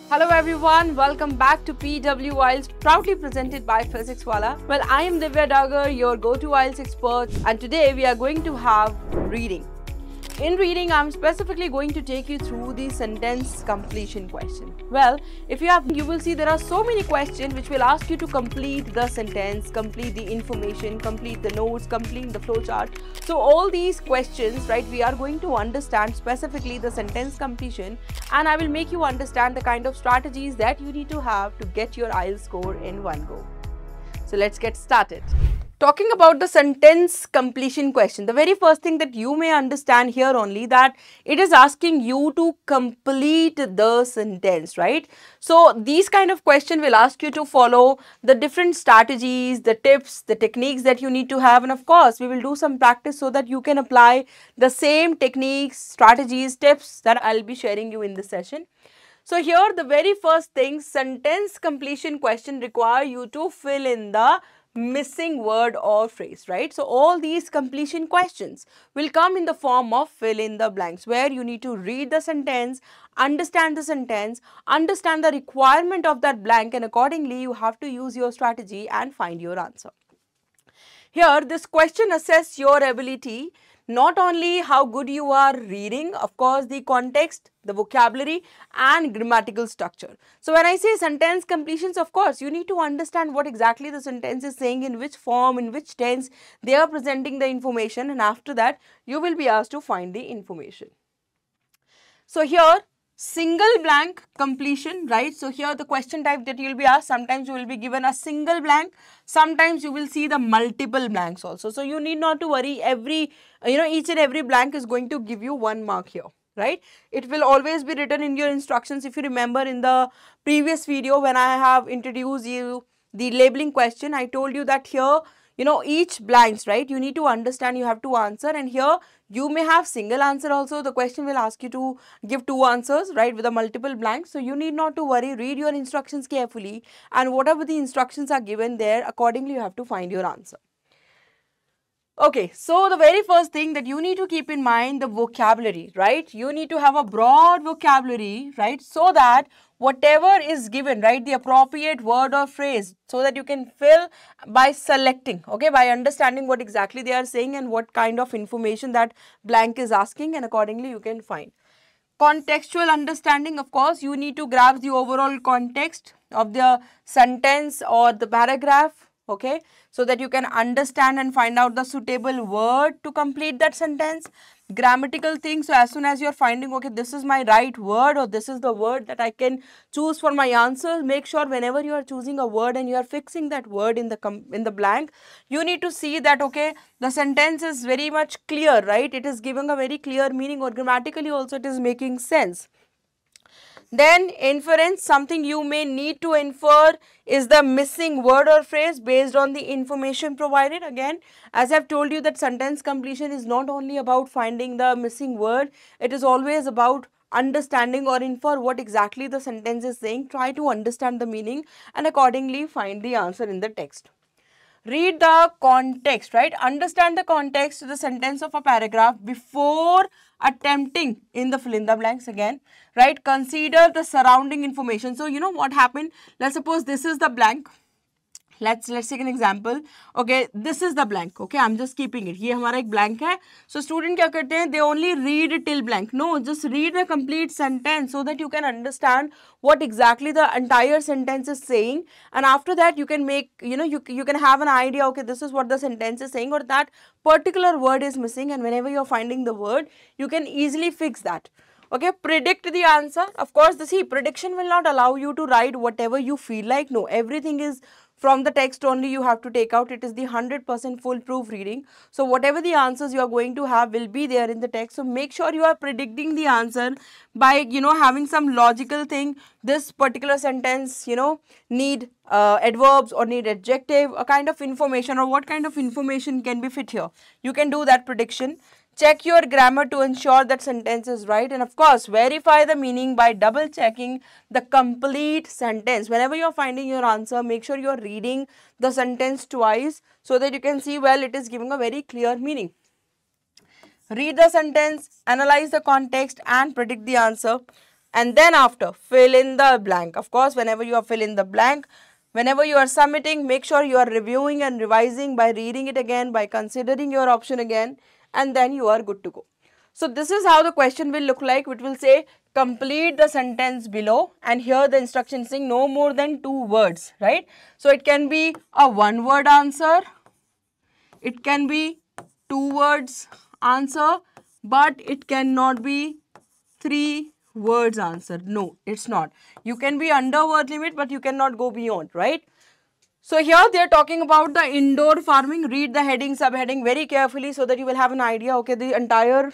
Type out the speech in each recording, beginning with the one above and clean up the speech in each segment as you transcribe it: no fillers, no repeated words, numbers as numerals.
Hello everyone, welcome back to PW IELTS, proudly presented by Physics Wala. Well, I am Divya Dagar, your go-to IELTS expert, and today we are going to have reading. In reading, I'm specifically going to take you through the sentence completion question. Well, you will see there are so many questions which will ask you to complete the sentence, complete the information, complete the notes, complete the flowchart. So all these questions, right, we are going to understand specifically the sentence completion, and I will make you understand the kind of strategies that you need to have to get your IELTS score in one go. So let's get started. Talking about the sentence completion question, the very first thing that you may understand here only that it is asking you to complete the sentence, right? So these kind of question will ask you to follow the different strategies, the tips, the techniques that you need to have, and of course we will do some practice so that you can apply the same techniques, strategies, tips that I'll be sharing you in this session. So here the very first thing, sentence completion question require you to fill in the missing word or phrase, right? So all these completion questions will come in the form of fill in the blanks, where you need to read the sentence, understand the requirement of that blank, and accordingly you have to use your strategy and find your answer. Here this question assesses your ability, not only how good you are reading, of course the context, the vocabulary and grammatical structure. So when I say sentence completions, of course you need to understand what exactly the sentence is saying, in which form, in which tense they are presenting the information, and after that you will be asked to find the information. So here single blank completion, right? So here the question type that you will be asked, sometimes you will be given a single blank, sometimes you will see the multiple blanks also. So you need not to worry, each and every blank is going to give you 1 mark here, right? It will always be written in your instructions. If you remember in the previous video when I have introduced you the labeling question, I told you that here, each blanks, right, you need to understand, you have to answer, and here you may have single answer also. The question will ask you to give 2 answers, right, with a multiple blanks. So you need not to worry, read your instructions carefully, and whatever the instructions are given there, accordingly you have to find your answer. Okay, so the very first thing that you need to keep in mind, the vocabulary, right? You need to have a broad vocabulary, right? So that whatever is given, right, the appropriate word or phrase, so that you can fill by selecting, okay, by understanding what exactly they are saying and what kind of information that blank is asking, and accordingly you can find. Contextual understanding, of course, you need to grasp the overall context of the sentence or the paragraph, okay, so that you can understand and find out the suitable word to complete that sentence. Grammatical things, so as soon as you are finding, okay, this is my right word or this is the word that I can choose for my answer, make sure whenever you are choosing a word and you are fixing that word in the blank, you need to see that, okay, the sentence is very much clear, right? It is giving a very clear meaning, or grammatically also it is making sense. Then inference, something you may need to infer is the missing word or phrase based on the information provided. Again, as I've told you that sentence completion is not only about finding the missing word, it is always about understanding or infer what exactly the sentence is saying. Try to understand the meaning and accordingly find the answer in the text. Read the context, right? Understand the context of the sentence of a paragraph before attempting in the fill in the blanks again, right? Consider the surrounding information. So, you know what happened? Let's suppose this is the blank. Let's take an example. Okay, this is the blank. Okay, I'm just keeping it. ये हमारा एक blank है. So student क्या करते हैं? They only read till blank. No, just read the complete sentence so that you can understand what exactly the entire sentence is saying. And after that, you can make, you can have an idea. Okay, this is what the sentence is saying, or that particular word is missing. And whenever you're finding the word, you can easily fix that. Okay, predict the answer. Of course, prediction will not allow you to write whatever you feel like. No, everything is from the text only you have to take out. It is the 100% foolproof reading. So whatever the answers you are going to have will be there in the text. So make sure you are predicting the answer by, having some logical thing. This particular sentence, need adverbs or need adjective, a kind of information, or what kind of information can be fit here. You can do that prediction. Check your grammar to ensure that sentence is right, and of course verify the meaning by double checking the complete sentence. Whenever you are finding your answer, make sure you are reading the sentence twice so that you can see, well, it is giving a very clear meaning. Read the sentence, analyze the context and predict the answer. and then after fill in the blank. Of course, whenever you are fill in the blank, whenever you are submitting, make sure you are reviewing and revising by reading it again, by considering your option again, and then you are good to go. So this is how the question will look like. It will say complete the sentence below, and here the instruction is saying no more than 2 words, right? So it can be a 1-word answer, it can be 2 words answer, but it cannot be 3 words answer. No, it's not. You can be under word limit, but you cannot go beyond, right? So here they are talking about the indoor farming. Read the heading, subheading very carefully so that you will have an idea. Okay, the entire,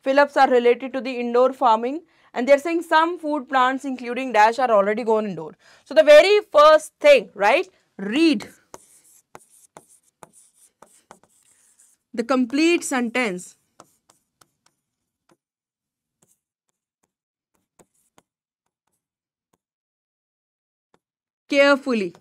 fill-ups are related to the indoor farming, and they are saying some food plants including dash are already gone indoor. So the very first thing, right? Read the complete sentence carefully.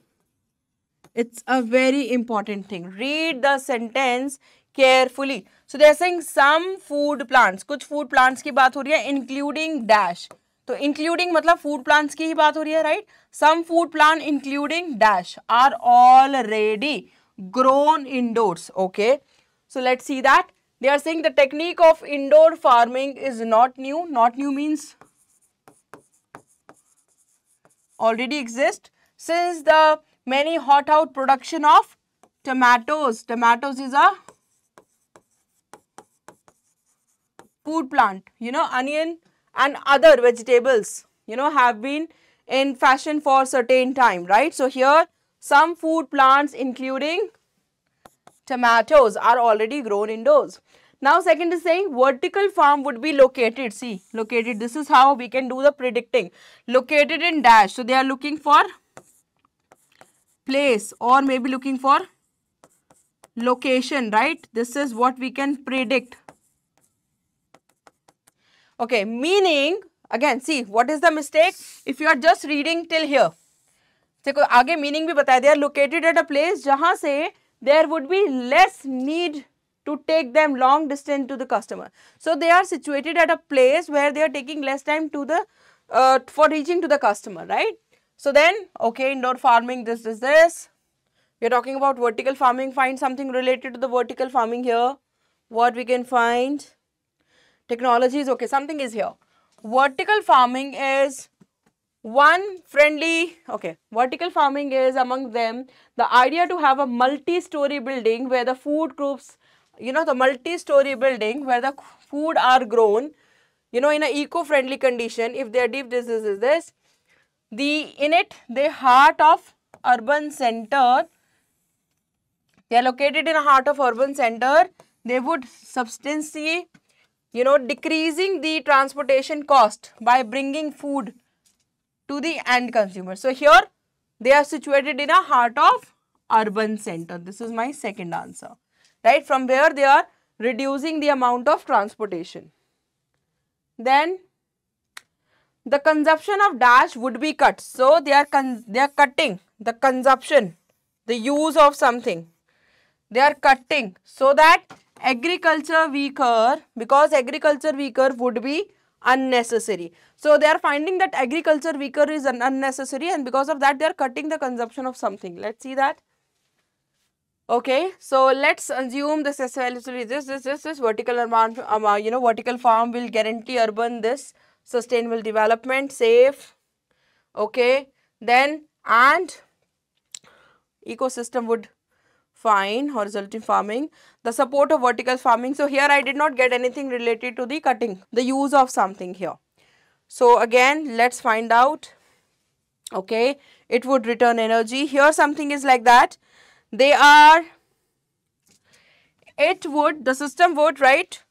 It's a very important thing. Read the sentence carefully. So they are saying some food plants, कुछ food plants की बात हो रही है, including dash. तो including मतलब food plants की ही बात हो रही है, right? Some food plant including dash are already grown indoors. Okay. So let's see that. They are saying the technique of indoor farming is not new. Not new means already exist. Since the many hothouse production of tomatoes. Tomatoes is a food plant. Onion and other vegetables, have been in fashion for certain time, right? So here some food plants including tomatoes are already grown indoors. Now second is saying vertical farm would be located. See, located. This is how we can do the predicting. Located in dash. So they are looking for place or maybe looking for location, right? This is what we can predict. Okay, meaning, again, see, what is the mistake? If you are just reading till here, देखो आगे meaning भी बताया, they are located at a place जहाँ से there would be less need to take them long distance to the customer. So they are situated at a place where they are taking less time to the for reaching to the customer, right? So then, okay, indoor farming, this. We are talking about vertical farming. Find something related to the vertical farming here. What we can find? Technology is okay. Something is here. Vertical farming is one friendly. Okay, vertical farming is among them the idea to have a multi-story building where the food groups, the multi-story building where the food are grown, in a eco-friendly condition. If they are deep, this. The heart of urban center. They are located in a heart of urban center. They would substantially, decreasing the transportation cost by bringing food to the end consumer. So here they are situated in a heart of urban center. This is my second answer, right? From where they are reducing the amount of transportation. Then the consumption of dash would be cut. So they are cutting the consumption, the use of something. They are cutting so that agriculture weaker, because agriculture weaker would be unnecessary. So they are finding that agriculture weaker is unnecessary, and because of that they are cutting the consumption of something. Let's see that. Okay, so let's assume this is this vertical urban, vertical farm will guarantee urban this sustainable development, safe. Okay, then and ecosystem would fine horizontal farming, the support of vertical farming. So here I did not get anything related to the cutting, the use of something here. So again, let's find out. Okay, it would return energy. Here something is like that. The system would, right,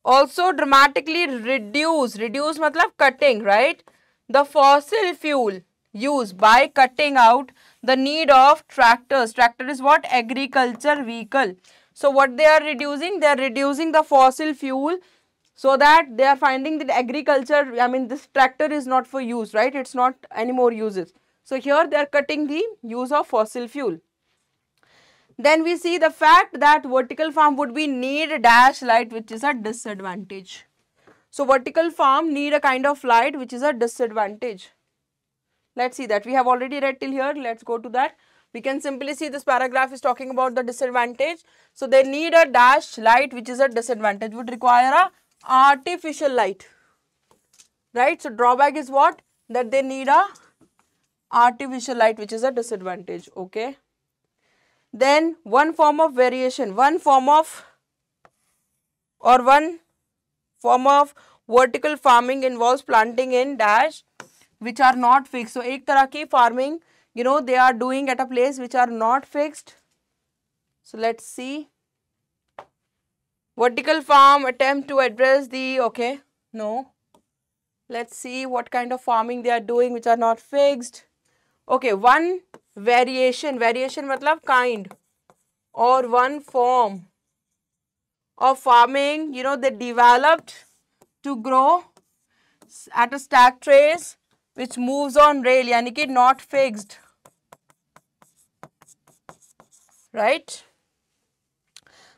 also dramatically reduce matlab cutting, right, the fossil fuel use by cutting out the need of tractors. Tractor is what? Agriculture vehicle. So what they are reducing? They are reducing the fossil fuel, so that they are finding that agriculture, this tractor is not for use, right? It's not anymore uses. So here they are cutting the use of fossil fuel. Then we see the fact that vertical farm would be need dash light, which is a disadvantage. So vertical farm need a kind of light which is a disadvantage. Let's see that. We have already read till here. Let's go to that. We can simply see this paragraph is talking about the disadvantage. So they need a dash light which is a disadvantage, would require a artificial light. Right? So drawback is what? That they need a artificial light which is a disadvantage. Okay. Then one form of variation, one form of vertical farming involves planting in dash which are not fixed. So एक तरह की farming, you know, they are doing at a place which are not fixed. So let's see. Vertical farm attempt to address the, okay, no. Let's see what kind of farming they are doing which are not fixed. Okay, one variation matlab kind, or one form of farming, you know, they developed to grow at a stack trace which moves on rail, yani ki not fixed, right?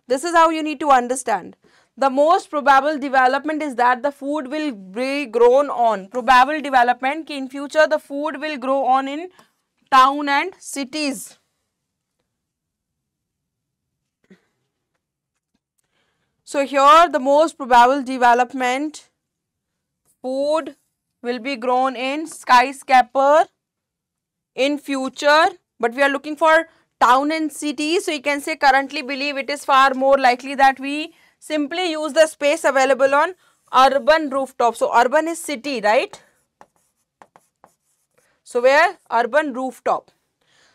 This is how you need to understand. The most probable development is that the food will be grown on. Probable development ki in future the food will grow on in town and cities. So here the most probable development, food will be grown in skyscraper in future, but we are looking for town and city. So you can say currently believe it is far more likely that we simply use the space available on urban rooftop. So urban is city, right? So where? Urban rooftop.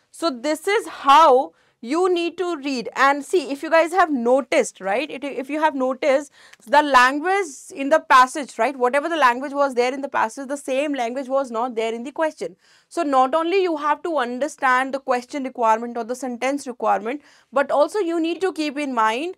So this is how you need to read. And see, if you guys have noticed, right, if you have noticed the language in the passage, right, whatever the language was there in the passage, the same language was not there in the question. So not only you have to understand the question requirement or the sentence requirement, but also you need to keep in mind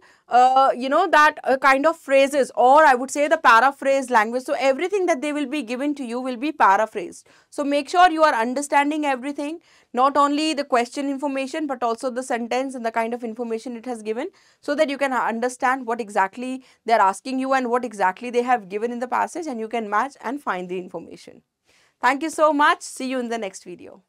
you know, that kind of phrases, or I would say the paraphrase language. So everything that they will be given to you will be paraphrased. So make sure you are understanding everything, not only the question information but also the sentence and the kind of information it has given, so that you can understand what exactly they are asking you and what exactly they have given in the passage, and you can match and find the information. Thank you so much. See you in the next video.